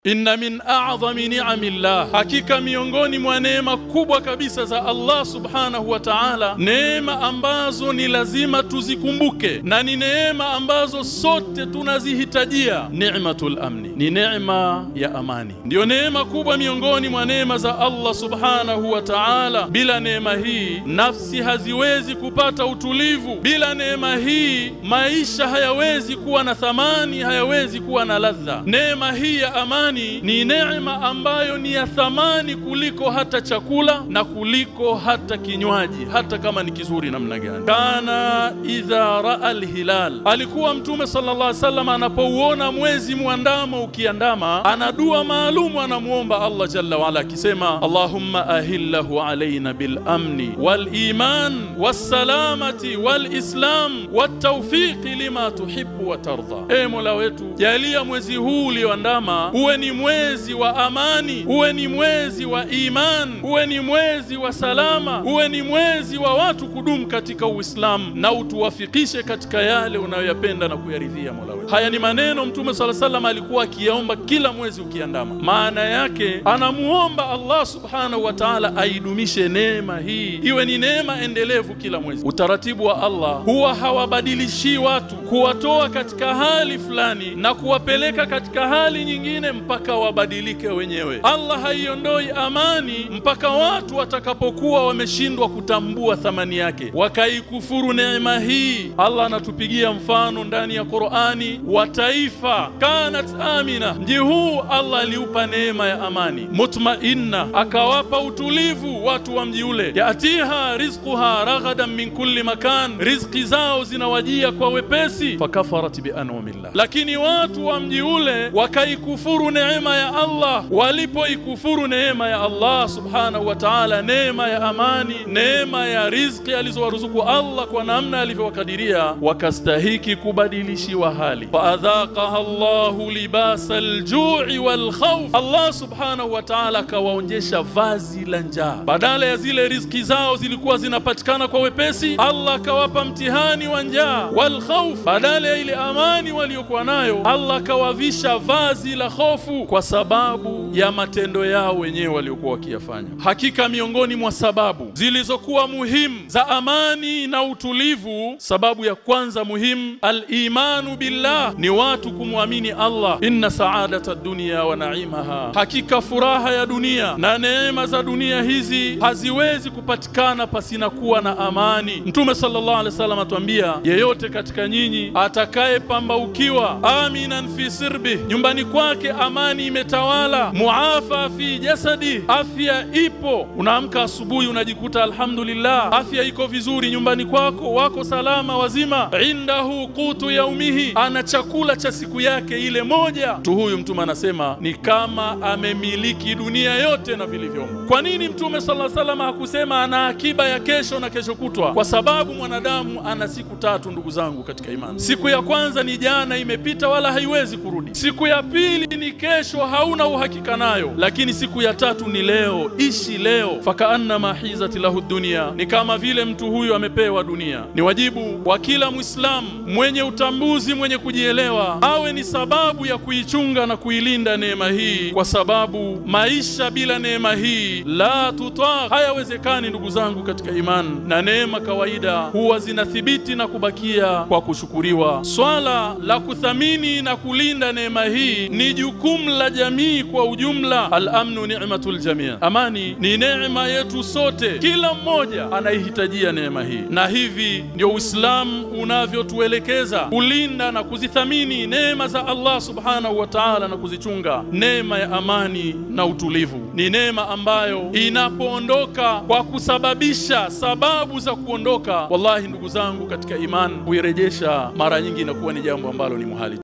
Inna min a'zami ni'amillah, hakika miongoni mwa neema kubwa kabisa za Allah subhanahu wa ta'ala, neema ambazo ni lazima tuzikumbuke na ni neema ambazo sote tunazihitajia, ni'matul amni, ni neema ya amani. Ndio neema kubwa miongoni mwa neema za Allah subhanahu wa ta'ala. Bila neema hii nafsi haziwezi kupata utulivu. Bila neema hii maisha hayawezi kuwa na thamani, hayawezi kuwa na ladha. Neema hii ya amani ni neema ambayo ni ya thamani kuliko hata chakula na kuliko hata kinywaji, hata kama ni kizuri namna gani. Kana idha ra'a al-hilal, alikuwa Mtume sallallahu alaihi wasallam anapouona mwezi muandamo ukiandama, ana dua maalumu anamuomba Allah jalla wa ala akisema, Allahumma ahillahu alaina bil amni wal iman was salamati wal islam wat tawfiq lima tuhibbu wa tarda. Mola wetu, jalia mwezi huu ulioandama uwe ni mwezi wa amani, uwe ni mwezi wa iman, uwe ni mwezi wa salama, uwe ni mwezi wa watu kudumu katika Uislamu, na utuwafikishe katika yale unayoyapenda na kuyaridhia Mola wetu. Haya ni maneno Mtume sallallahu alaihi wasallam alikuwa akiyaomba kila mwezi ukiandama. Maana yake anamuomba Allah subhanahu wa ta'ala aidumishe neema hii iwe ni neema endelevu kila mwezi. Utaratibu wa Allah huwa hawabadilishi watu, kuwatoa katika hali fulani na kuwapeleka katika hali nyingine mpaka wabadilike wenyewe. Allah haiondoi amani mpaka watu watakapokuwa wameshindwa kutambua thamani yake, wakaikufuru neema hii. Allah anatupigia mfano ndani ya Qur'ani wa taifa kanat amina. Mji huu Allah aliupa neema ya amani, mutmainna, akawapa utulivu watu wa mji ule. Yatiha rizquha raghadan min kulli makan, riziki zao zinawajia kwa wepesi. Fakafarat bi an'amillah, lakini watu wa mji ule wakaikufuru neema ya Allah. Walipoikufuru neema ya Allah subhanahu wa ta'ala, neema ya amani, neema ya riziki alizowaruzuku Allah kwa namna alivyowakadiria, wakastahiki kubadilishiwa hali. Faadhaqaha Allahu libasal ju'i wal khawf, Allah subhanahu wa ta'ala kawaonjesha vazi la njaa. Badala ya zile riziki zao zilikuwa zinapatikana kwa wepesi, Allah kawapa mtihani wa njaa. Wal khawf, badala ya ile amani waliokuwa nayo, Allah kawavisha vazi la hofu kwa sababu ya matendo yao wenyewe waliokuwa wakiyafanya. Hakika miongoni mwa sababu zilizokuwa muhimu za amani na utulivu, sababu ya kwanza muhimu, al-imanu billah, ni watu kumwamini Allah. Inna sa'adata dunya wa na'imaha, hakika furaha ya dunia na neema za dunia hizi haziwezi kupatikana pasina kuwa na amani. Mtume sallallahu alaihi wasallam atuambia, yeyote katika nyinyi atakaye pambaukiwa aminan fi sirbi, nyumbani kwake amani imetawala, muafa fi jasadi, afya ipo, unaamka asubuhi unajikuta alhamdulillah afya iko vizuri, nyumbani kwako wako salama wazima, indahu qutu yaumihi, ana chakula cha siku yake ile moja tu, huyu Mtume anasema ni kama amemiliki dunia yote na vilivyomo. Kwa nini Mtume sallallahu alaihi wasallam hakusema ana akiba ya kesho na kesho kutwa? Kwa sababu mwanadamu ana siku tatu, ndugu zangu katika imani. Siku ya kwanza ni jana, imepita wala haiwezi kurudi. Siku ya pili ni kesho, hauna uhakika nayo. Lakini siku ya tatu ni leo, ishi leo. Fakaanna mahizati lahu dunia, ni kama vile mtu huyu amepewa dunia. Ni wajibu wa kila Muislamu mwenye utambuzi, mwenye kujielewa, awe ni sababu ya kuichunga na kuilinda neema hii, kwa sababu maisha bila neema hii la tutaq, hayawezekani ndugu zangu katika imani. Na neema kawaida huwa zinathibiti na kubakia kwa kushukuriwa. Swala la kuthamini na kulinda neema hii ni jukumu la jamii kwa ujumla. Al-amnu ni'matul jamii, amani ni neema yetu sote, kila mmoja anaihitajia neema hii. Na hivi ndio Uislamu unavyotuelekeza kulinda na kuzithamini neema za Allah subhanahu wa ta'ala na kuzichunga. Neema ya amani na utulivu ni neema ambayo inapoondoka kwa kusababisha sababu za kuondoka, wallahi ndugu zangu katika imani, kuirejesha mara nyingi inakuwa ni jambo ambalo ni muhali.